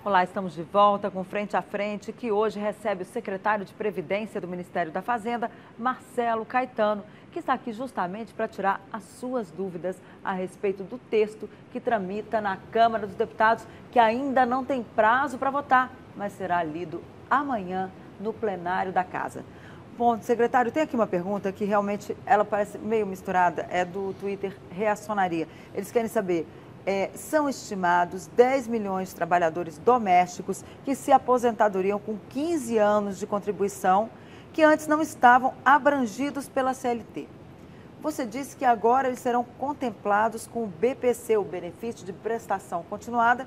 Olá, estamos de volta com Frente a Frente, que hoje recebe o secretário de Previdência do Ministério da Fazenda, Marcelo Caetano, que está aqui justamente para tirar as suas dúvidas a respeito do texto que tramita na Câmara dos Deputados, que ainda não tem prazo para votar, mas será lido amanhã no plenário da Casa. Bom, secretário, tem aqui uma pergunta que realmente ela parece meio misturada, é do Twitter Reacionaria. Eles querem saber... são estimados 10 milhões de trabalhadores domésticos que se aposentadoriam com 15 anos de contribuição, que antes não estavam abrangidos pela CLT. Você disse que agora eles serão contemplados com o BPC, o benefício de prestação continuada,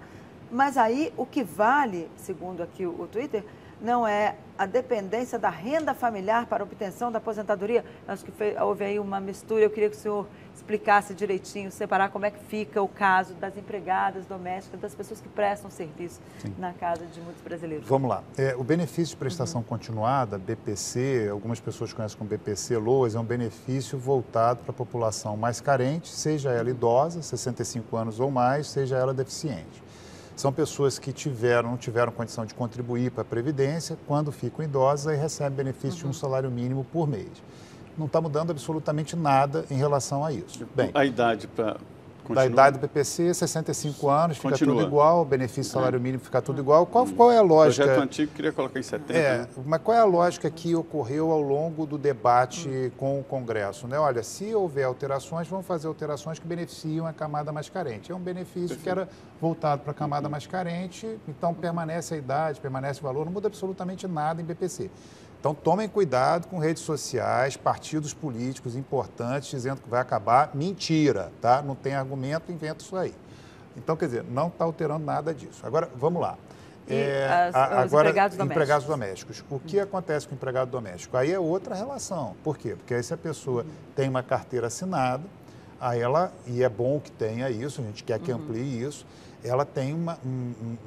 mas aí o que vale, segundo aqui o Twitter, não é a dependência da renda familiar para obtenção da aposentadoria. Acho que houve aí uma mistura, eu queria que o senhor explicasse direitinho, separar como é que fica o caso das empregadas domésticas, das pessoas que prestam serviço na casa de muitos brasileiros. Vamos lá. O benefício de prestação continuada, BPC, algumas pessoas conhecem como BPC LOAS, é um benefício voltado para a população mais carente, seja ela idosa, 65 anos ou mais, seja ela deficiente. São pessoas que não tiveram condição de contribuir para a Previdência, quando ficam idosas e recebem benefício de um salário mínimo por mês. Não está mudando absolutamente nada em relação a isso. Bem, a idade para... Da idade do PPC, 65 anos, fica tudo igual, benefício salário mínimo fica tudo igual. Qual é a lógica? O projeto antigo queria colocar em 70. Mas qual é a lógica que ocorreu ao longo do debate com o Congresso? Né? Olha, se houver alterações, vamos fazer alterações que beneficiam a camada mais carente. É um benefício que era voltado para a camada mais carente, então permanece a idade, permanece o valor, não muda absolutamente nada em BPC. Então, tomem cuidado com redes sociais, partidos políticos importantes dizendo que vai acabar. Mentira, tá? Não tem argumento, inventa isso aí. Então, quer dizer, não está alterando nada disso. Agora, vamos lá. Os empregados domésticos. O que acontece com o empregado doméstico? Aí é outra relação. Por quê? Porque aí se a pessoa tem uma carteira assinada, e é bom que tenha isso, a gente quer que amplie isso, ela tem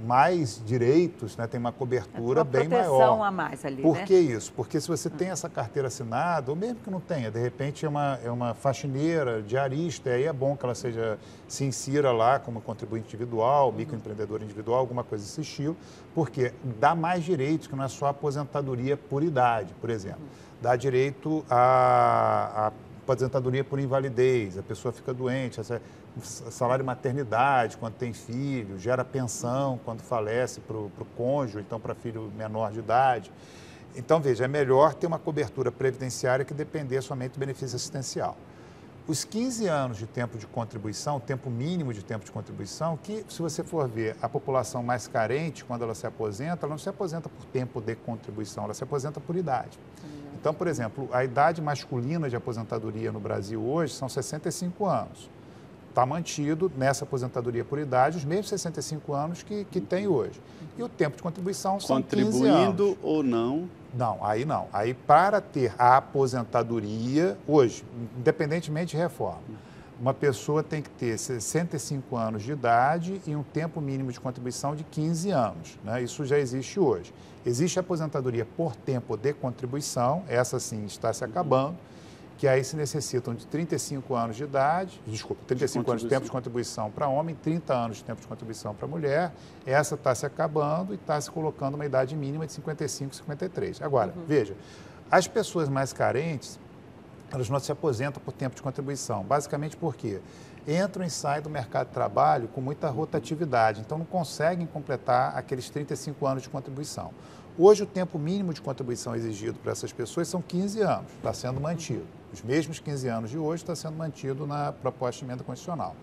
mais direitos, né? Tem uma cobertura bem maior. Uma proteção a mais ali, Por que isso? Porque se você tem essa carteira assinada, ou mesmo que não tenha, de repente é uma faxineira, diarista, aí é bom que ela se insira lá como contribuinte individual, microempreendedor individual, alguma coisa desse estilo, porque dá mais direitos, que não é só aposentadoria por idade, por exemplo. Dá direito a aposentadoria por invalidez, a pessoa fica doente, salário maternidade quando tem filho, gera pensão quando falece para o cônjuge, então para filho menor de idade. Então, veja, é melhor ter uma cobertura previdenciária que depender somente do benefício assistencial. Os 15 anos de tempo de contribuição, tempo mínimo de tempo de contribuição, que se você for ver a população mais carente, quando ela se aposenta, ela não se aposenta por tempo de contribuição, ela se aposenta por idade. Então, por exemplo, a idade masculina de aposentadoria no Brasil hoje são 65 anos. Está mantido nessa aposentadoria por idade os mesmos 65 anos que tem hoje. E o tempo de contribuição são 15 anos. Contribuindo ou não? Não. Aí, para ter a aposentadoria, hoje, independentemente de reforma, uma pessoa tem que ter 65 anos de idade e um tempo mínimo de contribuição de 15 anos. Né? Isso já existe hoje. Existe a aposentadoria por tempo de contribuição, essa sim está se acabando, que aí se necessitam de 35 anos de idade, 35 anos de tempo de contribuição para homem, 30 anos de tempo de contribuição para mulher. Essa está se acabando e está se colocando uma idade mínima de 55, 53. Agora, veja, as pessoas mais carentes, elas não se aposentam por tempo de contribuição, basicamente porque entram e saem do mercado de trabalho com muita rotatividade, então não conseguem completar aqueles 35 anos de contribuição. Hoje, o tempo mínimo de contribuição exigido para essas pessoas são 15 anos, está sendo mantido. Os mesmos 15 anos de hoje está sendo mantido na proposta de emenda constitucional.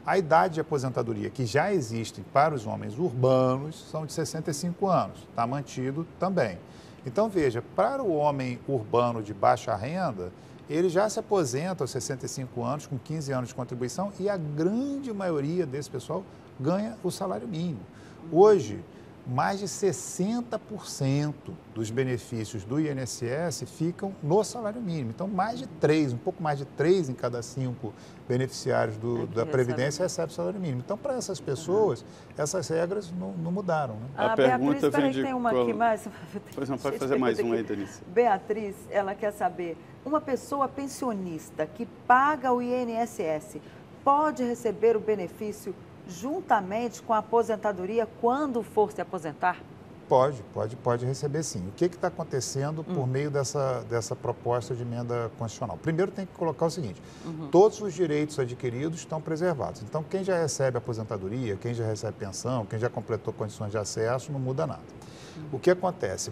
A idade de aposentadoria que já existe para os homens urbanos são de 65 anos, está mantido também. Então, veja, para o homem urbano de baixa renda, ele já se aposenta aos 65 anos, com 15 anos de contribuição, e a grande maioria desse pessoal ganha o salário mínimo. Hoje, mais de 60% dos benefícios do INSS ficam no salário mínimo. Então, um pouco mais de 3 em cada 5 beneficiários da Previdência recebem salário mínimo. Então, para essas pessoas, essas regras não mudaram. Né? A pergunta vem de... Tem uma aqui mais. Pois não, pode fazer mais uma aí, Denise. Beatriz, ela quer saber, uma pessoa pensionista que paga o INSS pode receber o benefício juntamente com a aposentadoria quando for se aposentar? Pode receber sim. O que está acontecendo por meio dessa proposta de emenda constitucional? Primeiro tem que colocar o seguinte, todos os direitos adquiridos estão preservados. Então, quem já recebe aposentadoria, quem já recebe pensão, quem já completou condições de acesso, não muda nada. O que acontece?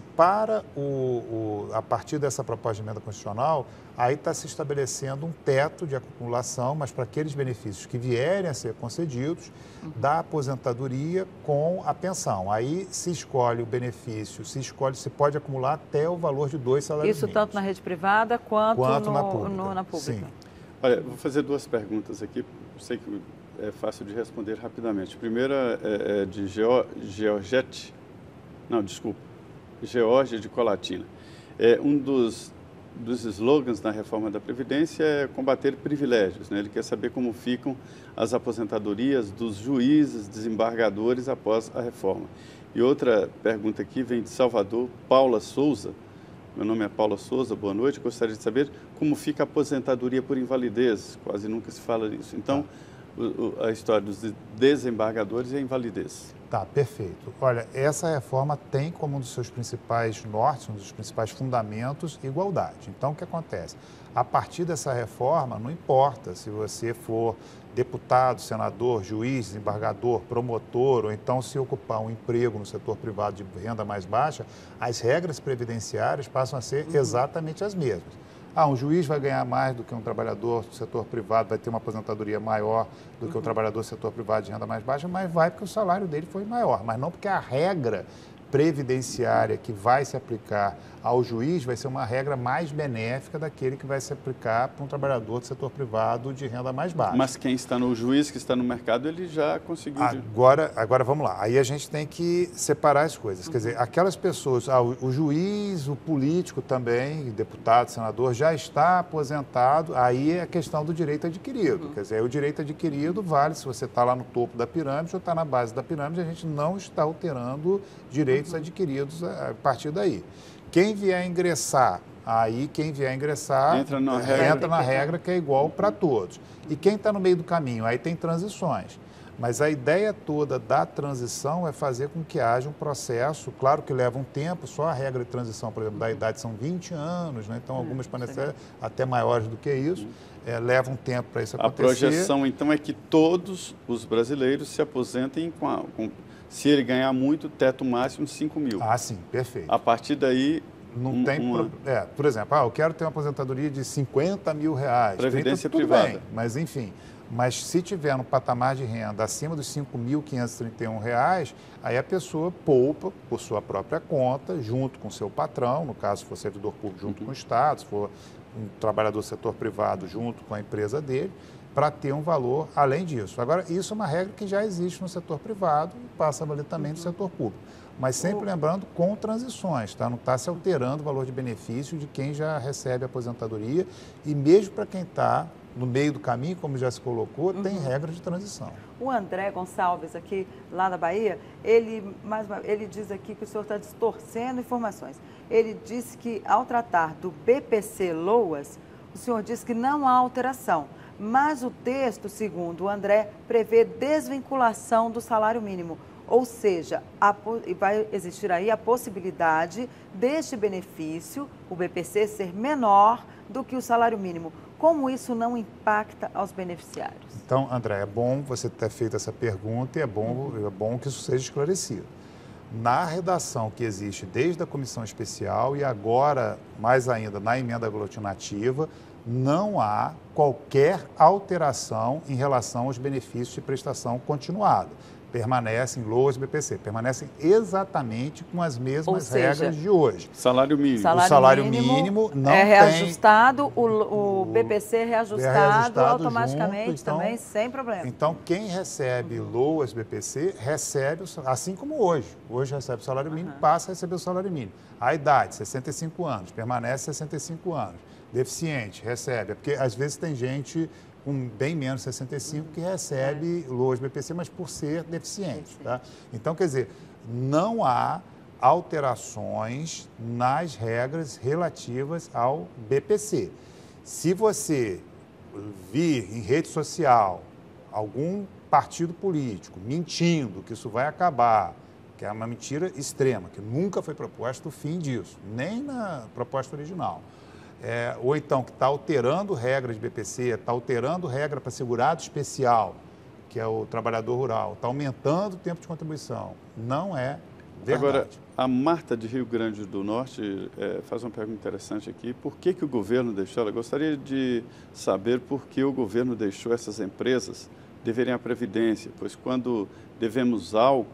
A partir dessa proposta de emenda constitucional, aí está se estabelecendo um teto de acumulação, mas para aqueles benefícios que vierem a ser concedidos, da aposentadoria com a pensão. Aí se escolhe o benefício, se pode acumular até o valor de 2 salários Isso mínimos. tanto na rede privada quanto na pública. Na pública. Sim. Olha, vou fazer 2 perguntas aqui, sei que é fácil de responder rapidamente. A primeira é de Geórgia de Colatina. Um dos slogans da reforma da Previdência é combater privilégios, né? Ele quer saber como ficam as aposentadorias dos juízes, desembargadores após a reforma. E outra pergunta aqui vem de Salvador, Paula Souza. Meu nome é Paula Souza, boa noite. Gostaria de saber como fica a aposentadoria por invalidez. Quase nunca se fala nisso. Então, a história dos desembargadores é a invalidez. Tá, perfeito. Olha, essa reforma tem como um dos seus principais nortes, um dos principais fundamentos, igualdade. Então, o que acontece? A partir dessa reforma, não importa se você for deputado, senador, juiz, desembargador, promotor, ou então se ocupar um emprego no setor privado de renda mais baixa, as regras previdenciárias passam a ser exatamente as mesmas. Um juiz vai ganhar mais do que um trabalhador do setor privado, vai ter uma aposentadoria maior do que um trabalhador do setor privado de renda mais baixa, mas vai porque o salário dele foi maior, mas não porque a regra previdenciária que vai se aplicar ao juiz vai ser uma regra mais benéfica daquele que vai se aplicar para um trabalhador do setor privado de renda mais baixa. Mas quem está no juiz, que está no mercado, ele já conseguiu... Agora vamos lá. Aí a gente tem que separar as coisas. Quer dizer, aquelas pessoas, o juiz, o político também, deputado, senador, já está aposentado, aí é a questão do direito adquirido. Quer dizer, o direito adquirido vale se você está lá no topo da pirâmide ou está na base da pirâmide, a gente não está alterando direitos adquiridos a partir daí. Quem vier ingressar, entra na regra que é igual para todos. E quem está no meio do caminho, aí tem transições. Mas a ideia toda da transição é fazer com que haja um processo, claro que leva um tempo, só a regra de transição, por exemplo, da idade são 20 anos, né? Então algumas podem ser até maiores do que isso, leva um tempo para isso acontecer. A projeção, então, é que todos os brasileiros se aposentem se ele ganhar muito, teto máximo 5 mil. Sim, perfeito. A partir daí... Não tem por exemplo, eu quero ter uma aposentadoria de 50 mil reais. Previdência 30, privada. Bem, mas enfim, mas se tiver no patamar de renda acima dos R$ 5.531, aí a pessoa poupa por sua própria conta, junto com o seu patrão, no caso, se for servidor público, junto com o Estado, se for um trabalhador do setor privado, junto com a empresa dele, para ter um valor além disso. Agora, isso é uma regra que já existe no setor privado e passa a valer também no setor público. Mas sempre lembrando com transições, tá? Não está se alterando o valor de benefício de quem já recebe aposentadoria e mesmo para quem está no meio do caminho, como já se colocou, tem regra de transição. O André Gonçalves, aqui lá na Bahia, ele diz aqui que o senhor está distorcendo informações. Ele disse que ao tratar do BPC Loas, o senhor disse que não há alteração. Mas o texto, segundo o André, prevê desvinculação do salário mínimo. Ou seja, vai existir aí a possibilidade deste benefício, o BPC, ser menor do que o salário mínimo. Como isso não impacta aos beneficiários? Então, André, é bom você ter feito essa pergunta e é bom que isso seja esclarecido. Na redação que existe desde a comissão especial e agora, mais ainda, na emenda aglutinativa, não há qualquer alteração em relação aos benefícios de prestação continuada. Permanecem LOAS e BPC, permanecem exatamente com as mesmas regras de hoje. Salário mínimo. O salário mínimo não é reajustado, o BPC é reajustado automaticamente junto, então, também, sem problema. Então, quem recebe LOAS, BPC, recebe, assim como hoje. Hoje recebe o salário mínimo, passa a receber o salário mínimo. A idade, 65 anos, permanece 65 anos. Deficiente, recebe. Porque às vezes tem gente com bem menos de 65 que recebe LOAS BPC, mas por ser deficiente. Tá? Então, quer dizer, não há alterações nas regras relativas ao BPC. Se você vir em rede social algum partido político mentindo que isso vai acabar, que é uma mentira extrema, que nunca foi proposto o fim disso, nem na proposta original. Ou então que está alterando regra de BPC, está alterando regra para segurado especial, que é o trabalhador rural, está aumentando o tempo de contribuição. Não é verdade. Agora, a Marta de Rio Grande do Norte faz uma pergunta interessante aqui. Por que o governo deixou? Ela gostaria de saber por que o governo deixou essas empresas deverem a Previdência, pois quando devemos algo,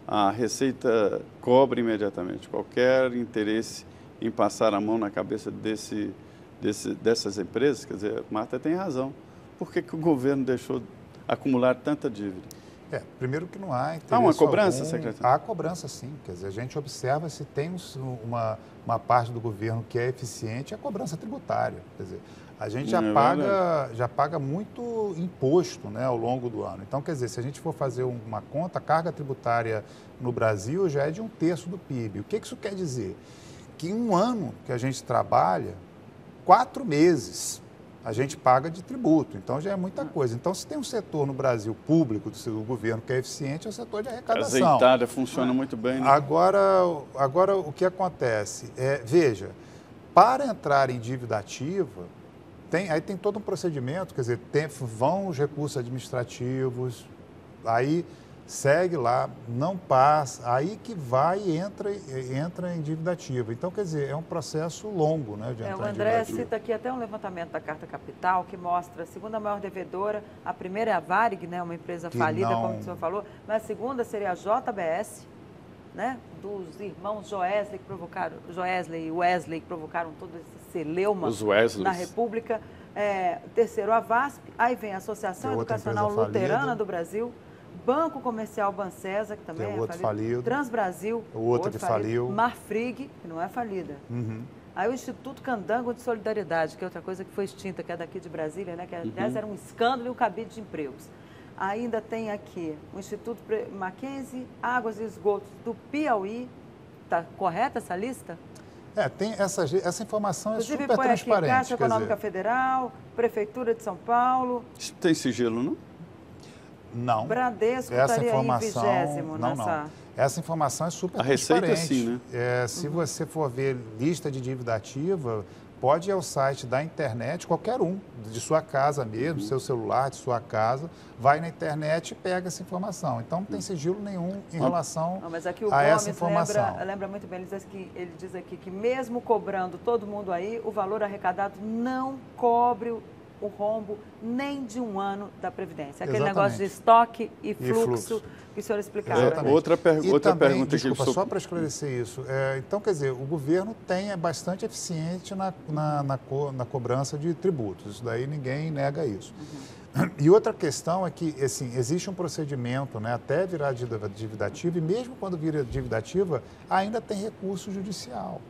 a Receita cobra imediatamente. Qualquer interesse em passar a mão na cabeça dessas empresas, quer dizer, Marta tem razão. Por que o governo deixou acumular tanta dívida? Primeiro que não há interesse. Há uma cobrança, algum. secretário? Há cobrança, sim. Quer dizer, a gente observa se tem uma parte do governo que é eficiente, é a cobrança tributária. Quer dizer, a gente já paga muito imposto, né, ao longo do ano. Então, quer dizer, se a gente for fazer uma conta, a carga tributária no Brasil já é de 1/3 do PIB. O que isso quer dizer? Que em um ano que a gente trabalha, 4 meses a gente paga de tributo, então já é muita coisa. Então, se tem um setor no Brasil público do governo que é eficiente, é o setor de arrecadação. A azeitada funciona muito bem, né? Agora, o que acontece? Veja, para entrar em dívida ativa, aí tem todo um procedimento, quer dizer, vão os recursos administrativos, aí segue lá, não passa, aí que vai e entra em dívida ativa. Então, quer dizer, é um processo longo, né, de entrar O em André dívida ativa. cita aqui até um levantamento da Carta Capital que mostra a segunda maior devedora, a primeira é a Varig, né, uma empresa falida, como o senhor falou, mas a segunda seria a JBS, né, dos irmãos Joesley e Wesley, que provocaram todo esse celeuma na República. Terceiro, a VASP, aí vem a Associação Educacional Luterana do Brasil, Banco Comercial Bancesa, que também é falido, Transbrasil, o outro que faliu, Marfrig, que não é falida. Uhum. Aí o Instituto Candango de Solidariedade, que é outra coisa que foi extinta, que é daqui de Brasília, né, que aliás era um escândalo e um cabide de empregos. Ainda tem aqui o Instituto Mackenzie, Águas e Esgotos do Piauí. Está correta essa lista? Tem essa informação inclusive, super transparente. Caixa Econômica Federal, Prefeitura de São Paulo. Tem sigilo, não? Não. Bradesco estaria em 20º nessa... Essa informação é super transparente. A Receita, sim, né? Se você for ver lista de dívida ativa, pode ir ao site da internet, qualquer um, de sua casa mesmo, seu celular, de sua casa, vai na internet e pega essa informação. Então, não tem sigilo nenhum em relação mas aqui o a Gomes essa informação. Lembra muito bem, ele diz aqui que mesmo cobrando todo mundo aí, o valor arrecadado não cobre o rombo nem de um ano da Previdência. Aquele negócio de estoque e fluxo que o senhor explicava. Outra pergunta. Desculpa, só para esclarecer isso. Então, quer dizer, o governo é bastante eficiente na cobrança de tributos. Isso daí ninguém nega isso. Uhum. E outra questão é que, assim, existe um procedimento, né, até virar dívida ativa, e mesmo quando vira dívida ativa, ainda tem recurso judicial.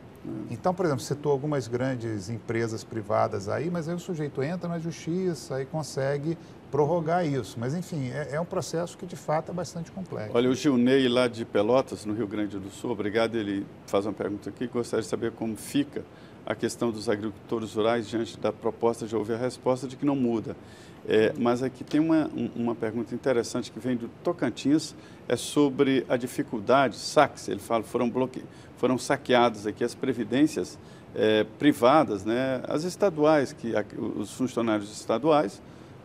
Então, por exemplo, citou algumas grandes empresas privadas aí, mas aí o sujeito entra na justiça e consegue prorrogar isso. Mas, enfim, é um processo que, de fato, é bastante complexo. Olha, o Gilney, lá de Pelotas, no Rio Grande do Sul, obrigado, ele faz uma pergunta aqui, gostaria de saber como fica a questão dos agricultores rurais diante da proposta, já ouvi a resposta de que não muda. Mas aqui tem uma pergunta interessante que vem do Tocantins, é sobre a dificuldade, saques, ele fala, foram saqueadas aqui as previdências privadas, né, as estaduais, os funcionários estaduais,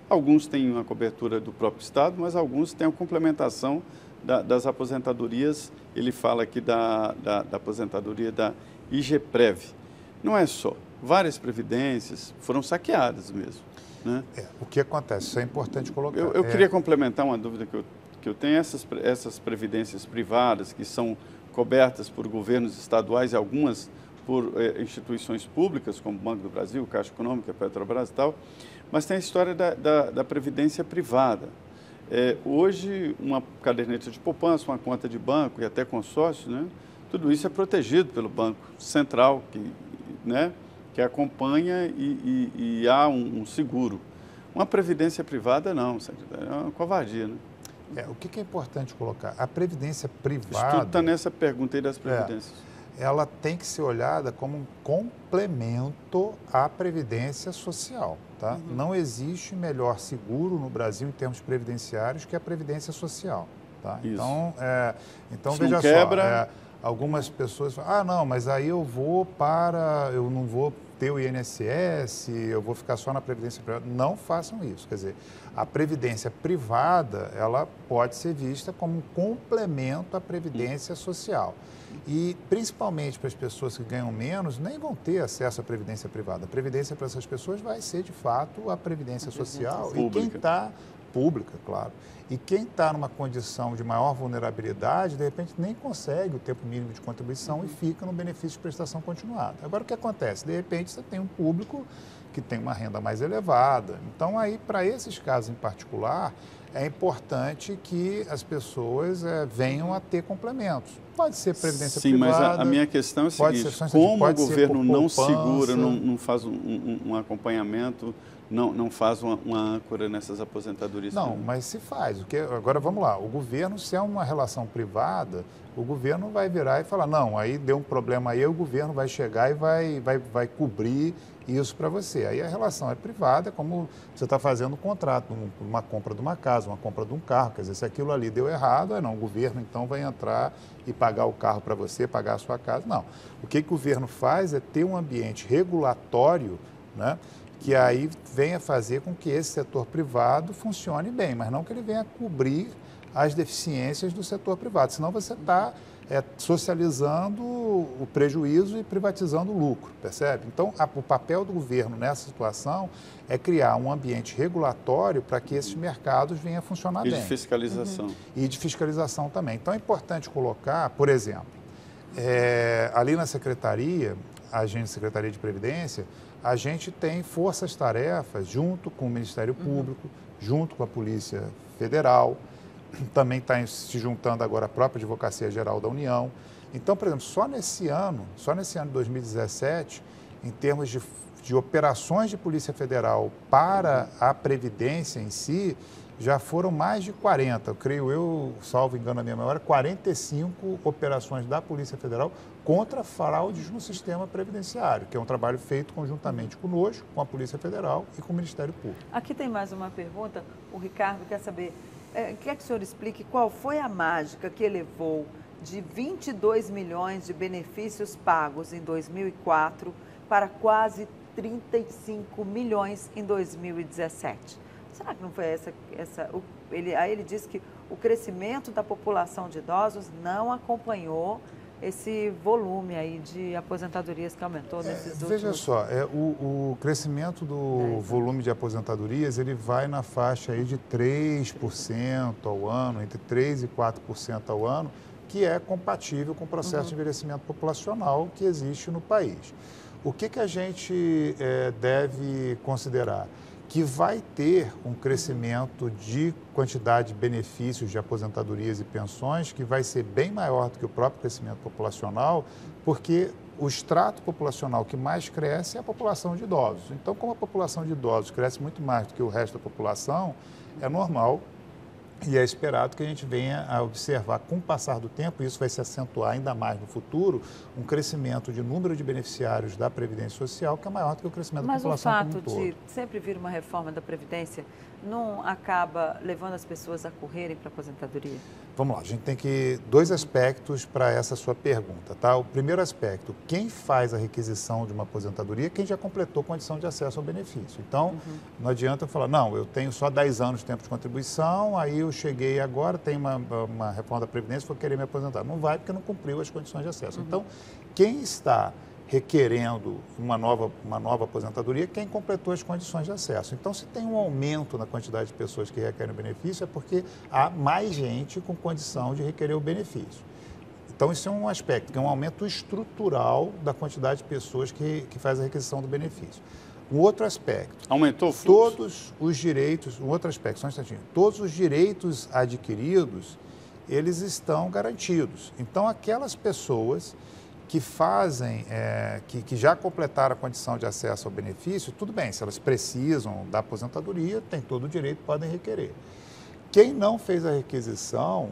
alguns têm uma cobertura do próprio Estado, mas alguns têm a complementação das aposentadorias, ele fala aqui da aposentadoria da IGPREV. Não é só, várias previdências foram saqueadas mesmo. Né? O que acontece? Isso é importante colocar. Eu queria complementar uma dúvida que eu tenho. Essas previdências privadas que são cobertas por governos estaduais e algumas por instituições públicas, como o Banco do Brasil, Caixa Econômica, Petrobras e tal, mas tem a história da previdência privada. Hoje, uma caderneta de poupança, uma conta de banco e até consórcio, né, tudo isso é protegido pelo Banco Central, que acompanha e há um seguro. Uma previdência privada, não, secretário, é uma covardia, né? O que é importante colocar? A previdência privada... Isso tudo está nessa pergunta aí das previdências. ela tem que ser olhada como um complemento à Previdência Social. Tá? Não existe melhor seguro no Brasil em termos previdenciários que a Previdência Social. Tá? Então veja só, algumas pessoas falam, ah, não, mas aí eu não vou ter o INSS, eu vou ficar só na Previdência privada. Não façam isso. Quer dizer, a Previdência privada, ela pode ser vista como um complemento à Previdência Social. E, principalmente para as pessoas que ganham menos, nem vão ter acesso à Previdência privada. A Previdência para essas pessoas vai ser, de fato, a Previdência Social. E quem está pública, claro. E quem está numa condição de maior vulnerabilidade, de repente nem consegue o tempo mínimo de contribuição e fica no benefício de prestação continuada. Agora, o que acontece? De repente, você tem um público que tem uma renda mais elevada. Então, aí, para esses casos em particular, é importante que as pessoas venham a ter complementos. Pode ser previdência privada. Sim, mas a minha questão é a seguinte, como o governo não segura, não faz um acompanhamento, não faz uma âncora nessas aposentadorias? Não, mas se faz. Agora, vamos lá, o governo, se é uma relação privada, o governo vai virar e falar, não, aí deu um problema aí, o governo vai chegar e vai cobrir isso para você. Aí a relação é privada, como você está fazendo um contrato, uma compra de uma casa, uma compra de um carro. Quer dizer, se aquilo ali deu errado, não, o governo então vai entrar e pagar o carro para você, pagar a sua casa. Não. O que o governo faz é ter um ambiente regulatório, né, que aí venha fazer com que esse setor privado funcione bem, mas não que ele venha cobrir as deficiências do setor privado, senão você está socializando o prejuízo e privatizando o lucro, percebe? Então, o papel do governo nessa situação é criar um ambiente regulatório para que esses mercados venham a funcionar bem. E de fiscalização. E de fiscalização também. Então, é importante colocar, por exemplo, ali na Secretaria, a Agência Secretaria de Previdência, a gente tem forças-tarefas junto com o Ministério Público, junto com a Polícia Federal, também está se juntando agora a própria Advocacia Geral da União. Então, por exemplo, só nesse ano de 2017, em termos de operações de Polícia Federal para a Previdência em si, já foram mais de 40, creio eu, salvo engano a minha memória, 45 operações da Polícia Federal contra fraudes no sistema previdenciário, que é um trabalho feito conjuntamente conosco, com a Polícia Federal e com o Ministério Público. Aqui tem mais uma pergunta, o Ricardo quer saber, quer que o senhor explique qual foi a mágica que elevou de 22 milhões de benefícios pagos em 2004 para quase 35 milhões em 2017. Será que não foi aí ele diz que o crescimento da população de idosos não acompanhou esse volume aí de aposentadorias que aumentou nesses últimos... Veja só, o crescimento do volume de aposentadorias, ele vai na faixa aí de 3% ao ano, entre 3% e 4% ao ano, que é compatível com o processo de envelhecimento populacional que existe no país. O que a gente deve considerar? Que vai ter um crescimento de quantidade de benefícios de aposentadorias e pensões que vai ser bem maior do que o próprio crescimento populacional, porque o extrato populacional que mais cresce é a população de idosos. Então, como a população de idosos cresce muito mais do que o resto da população, é normal e é esperado que a gente venha a observar, com o passar do tempo, e isso vai se acentuar ainda mais no futuro, um crescimento de número de beneficiários da Previdência Social que é maior do que o crescimento da população como um todo. Mas o fato de sempre vir uma reforma da Previdência não acaba levando as pessoas a correrem para a aposentadoria? Vamos lá, a gente tem dois aspectos para essa sua pergunta, tá? O primeiro aspecto, quem faz a requisição de uma aposentadoria é quem já completou condição de acesso ao benefício. Então, não adianta eu falar, não, eu tenho só 10 anos de tempo de contribuição, aí eu cheguei agora, tem uma reforma da Previdência, vou querer me aposentar. Não vai porque não cumpriu as condições de acesso. Então, quem está requerendo uma nova aposentadoria, quem completou as condições de acesso. Então, se tem um aumento na quantidade de pessoas que requerem o benefício, é porque há mais gente com condição de requerer o benefício. Então, isso é um aspecto, que é um aumento estrutural da quantidade de pessoas que faz a requisição do benefício. Um outro aspecto. Aumentou o fluxo? Todos os direitos, um outro aspecto, só um instantinho. Todos os direitos adquiridos, eles estão garantidos. Então, aquelas pessoas que fazem, que já completaram a condição de acesso ao benefício, tudo bem, se elas precisam da aposentadoria, tem todo o direito, podem requerer. Quem não fez a requisição,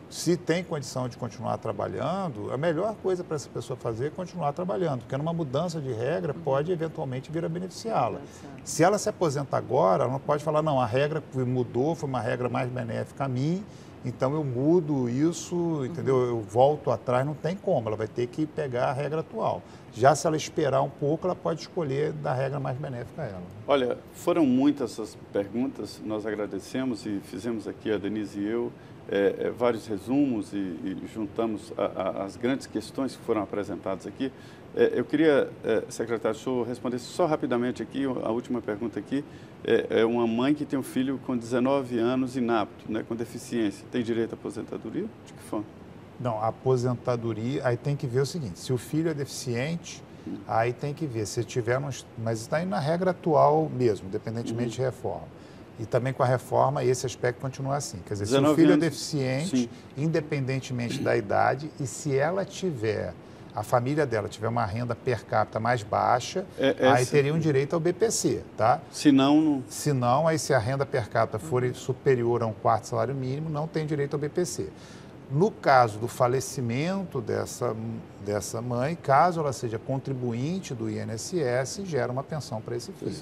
Se tem condição de continuar trabalhando, a melhor coisa para essa pessoa fazer é continuar trabalhando, porque numa mudança de regra pode eventualmente vir a beneficiá-la. Se ela se aposenta agora, ela não pode falar, não, a regra mudou, foi uma regra mais benéfica a mim, então eu mudo isso, entendeu? Eu volto atrás, não tem como, ela vai ter que pegar a regra atual. Já se ela esperar um pouco, ela pode escolher da regra mais benéfica a ela. Olha, foram muitas essas perguntas, nós agradecemos e fizemos aqui, a Denise e eu, vários resumos e juntamos as grandes questões que foram apresentadas aqui. Eu queria, secretário, o senhor respondesse só rapidamente aqui, a última pergunta aqui, é uma mãe que tem um filho com 19 anos inapto, né, com deficiência, tem direito à aposentadoria? De que forma? Não, a aposentadoria, aí tem que ver o seguinte, se o filho é deficiente, aí tem que ver, se tiver, mas está aí na regra atual mesmo, independentemente de reforma. E também com a reforma, esse aspecto continua assim. Quer dizer, se o filho é deficiente, independentemente da idade, e se ela tiver, a família dela tiver uma renda per capita mais baixa, aí teria um direito ao BPC, tá? Se não... Se não, aí se a renda per capita for superior a um quarto salário mínimo, não tem direito ao BPC. No caso do falecimento dessa mãe, caso ela seja contribuinte do INSS, gera uma pensão para esse filho.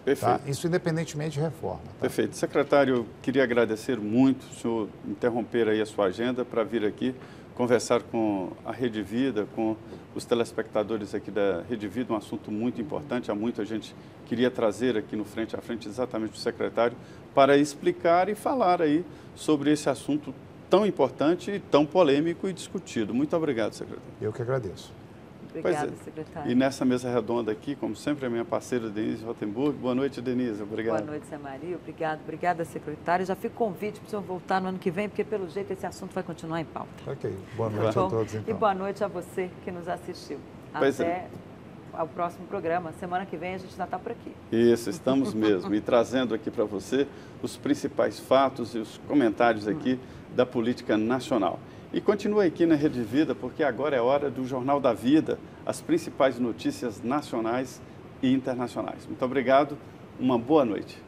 Perfeito. Tá? Isso independentemente de reforma. Tá? Perfeito. Secretário, eu queria agradecer muito o senhor interromper aí a sua agenda para vir aqui conversar com a Rede Vida, com os telespectadores aqui da Rede Vida, um assunto muito importante. Há muita gente queria trazer aqui no Frente a Frente exatamente o secretário para explicar e falar aí sobre esse assunto tão importante e tão polêmico e discutido. Muito obrigado, secretário. Eu que agradeço. Obrigada, secretário. E nessa mesa redonda aqui, como sempre, a minha parceira Denise Rotenburg. Boa noite, Denise. Obrigado. Boa noite, Zé Maria. Obrigada, secretário. Já fica convite para o senhor voltar no ano que vem, porque pelo jeito esse assunto vai continuar em pauta. Ok. Boa noite a todos, então. E boa noite a você que nos assistiu. Até ao próximo programa. Semana que vem a gente já está por aqui. Isso, estamos mesmo. E trazendo aqui para você os principais fatos e os comentários aqui da política nacional. E continue aqui na Rede Vida, porque agora é hora do Jornal da Vida, as principais notícias nacionais e internacionais. Muito obrigado, uma boa noite.